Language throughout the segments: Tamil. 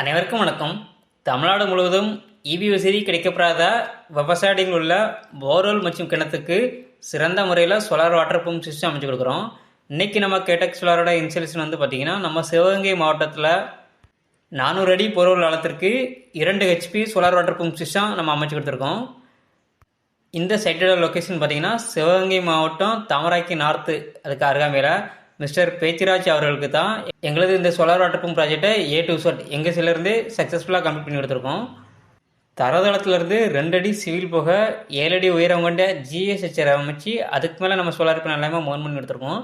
அனைவருக்கும் வணக்கம். தமிழ்நாடு முழுவதும் இபி வசதி கிடைக்கப்படாத விவசாயிகள் உள்ள போர்வெல் மற்றும் கிணத்துக்கு சிறந்த முறையில் சோலார் வாட்டர் பம்ப் சிஸ்டம் அமைச்சு கொடுக்குறோம். இன்றைக்கி நம்ம கேடெக் சோலாரோட இன்ஸ்டாலேஷன் பார்த்திங்கன்னா நம்ம சிவகங்கை மாவட்டத்தில் 400 அடி போர்வெல் ஆழத்திற்கு 2 HP solar water pump system நம்ம அமைச்சு கொடுத்துருக்கோம். இந்த சைட்டோட லொக்கேஷன் பார்த்திங்கன்னா சிவகங்கை மாவட்டம் தாமராக்கி நார்த்து, அதுக்கு அருகாமையில் மிஸ்டர் பேச்சிராஜ் அவர்களுக்கு தான் எங்களது இந்த சோலார் வாட்டர் பம்ப் ப்ராஜெக்டை A to Z எங்கள் சிலருந்து சக்ஸஸ்ஃபுல்லாக கம்ப்ளீட் பண்ணி கொடுத்துருக்கோம். தரதளத்திலிருந்து 2 அடி சிவில் போக 7 அடி உயரம் கொண்ட GSHR அமைச்சு அதுக்கு மேலே நம்ம சோலார் பேனல் எல்லாமே மவுண்ட் பண்ணி எடுத்துருக்கோம்.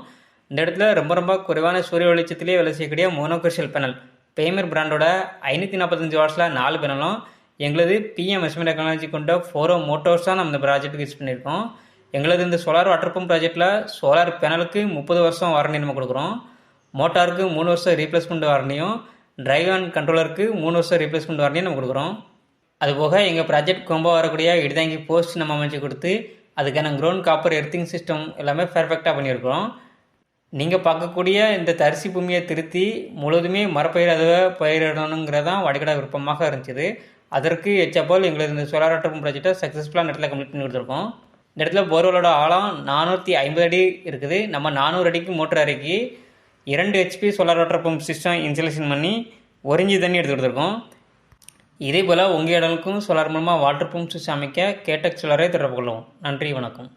இந்த இடத்துல ரொம்ப குறைவான சூரிய வெளிச்சத்திலே வேலை செய்யக்கூடிய மோனோக்ரிஸ்டல் பேனல் பெய்மர் பிராண்டோட 545 வாட்ஸில் 4 பேனலும் எங்களது PMSM டெக்னாலஜி கொண்ட 4 மோட்டோர்ஸ் தான் நம்ம இந்த ப்ராஜெக்ட்டுக்கு யூஸ் பண்ணியிருக்கோம். எங்களது இந்த சோலார் வாட்டர் பம்ப் ப்ராஜெக்டில் சோலார் பேனலுக்கு 30 வருஷம் வாரண்டி நம்ம கொடுக்குறோம். மோட்டாருக்கு 3 வருஷம் ரீப்ளேஸ்மெண்ட் வாரண்டியும், டிரைவ் அண்ட் கண்ட்ரோலருக்கு 3 வருஷம் ரீப்ளேஸ்மெண்ட் வாரண்டியும் நம்ம கொடுக்குறோம். அதுபோக எங்கள் ப்ராஜெக்ட் கொம்போ வரக்கூடிய இடிதாங்கி போஸ்ட் நம்ம அமைச்சு கொடுத்து அதுக்கான க்ரௌண்ட் காப்பர் எர்த்திங் சிஸ்டம் எல்லாமே பெர்ஃபெக்டாக பண்ணியிருக்கிறோம். நீங்கள் பார்க்கக்கூடிய இந்த தரிசி பூமியை திருத்தி முழுவதுமே மரப்பயிராக பயிரிடணுங்கிறதான் வடிகடா விருப்பமாக இருந்துச்சு. அதற்கு எச்சப்போல் எங்களது இந்த சோலார் வாட்டர் பம்ப் ப்ராஜெக்டை சக்ஸஸ்ஃபுல்லாக நேரத்தில் கம்ப்ளீட் பண்ணி கொடுத்துருக்கோம். இந்த இடத்துல போர்வெலோட ஆழம் 450 அடி இருக்குது. நம்ம 400 அடிக்கு மோட்டர் இறக்கி 2 HP solar water pump system installation பண்ணி 1 இன்ச் தண்ணி எடுத்து கொடுத்துருக்கோம். இதே போல் உங்கள் இடங்களுக்கும் சோலார் மூலமாக வாட்டர் பம்ப் சிஸ்டம் அமைக்க கேடெக் சோலாரை தொடர்பு கொள்ளும். நன்றி, வணக்கம்.